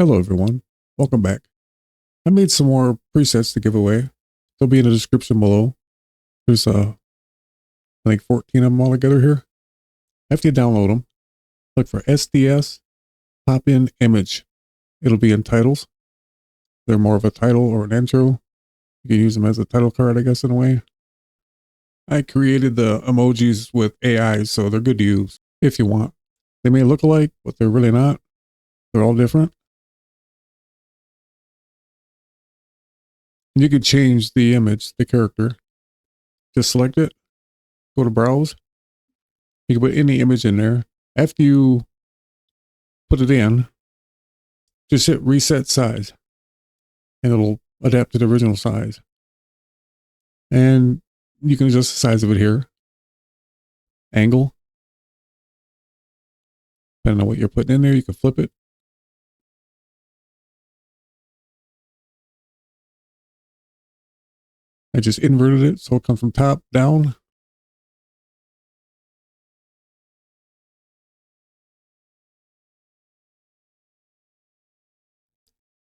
Hello everyone, welcome back. I made some more presets to give away. They'll be in the description below. There's I think 14 of them all together here. After you download them, look for SDS pop in image. It'll be in titles. They're more of a title or an intro. You can use them as a title card, I guess, in a way. I created the emojis with AI, so they're good to use if you want. They may look alike, but they're really not. They're all different. And you can change the image, the character. Just select it, go to browse. You can put any image in there. After you put it in, just hit reset size and it'll adapt to the original size. And you can adjust the size of it here. Angle. Depending on what you're putting in there, you can flip it. I just inverted it so it comes from top down.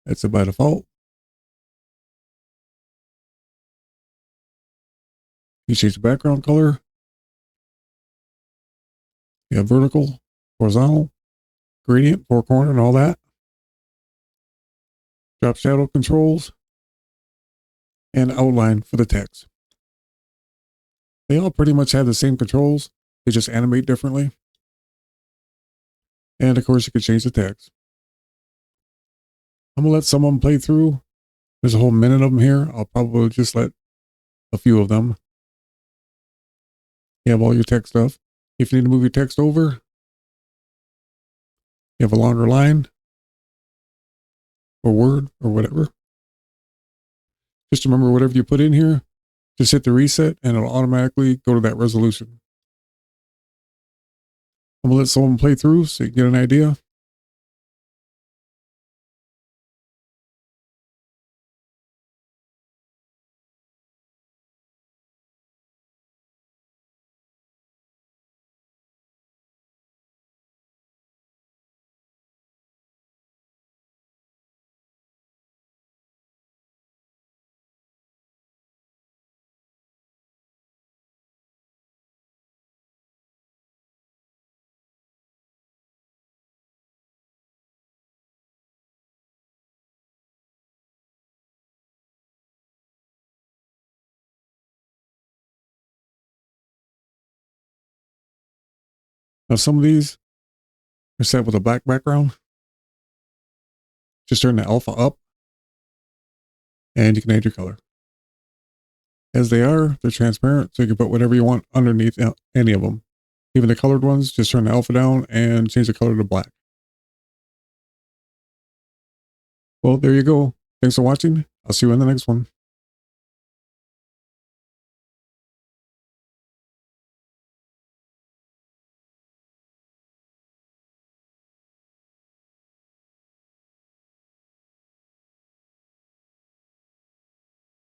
That's it by default. You change the background color. You have vertical, horizontal, gradient, four corner, and all that. Drop shadow controls and outline for the text. They all pretty much have the same controls. They just animate differently. And of course, you can change the text. I'm going to let some of them play through. There's a whole minute of them here. I'll probably just let a few of them. You have all your text stuff. If you need to move your text over, you have a longer line or word or whatever. Just remember, whatever you put in here, just hit the reset and it'll automatically go to that resolution. I'm going to let someone play through so you can get an idea. Now, some of these are set with a black background. Just turn the alpha up and you can add your color. As they are, they're transparent, so you can put whatever you want underneath any of them. Even the colored ones, just turn the alpha down and change the color to black. Well, there you go. Thanks for watching. I'll see you in the next one.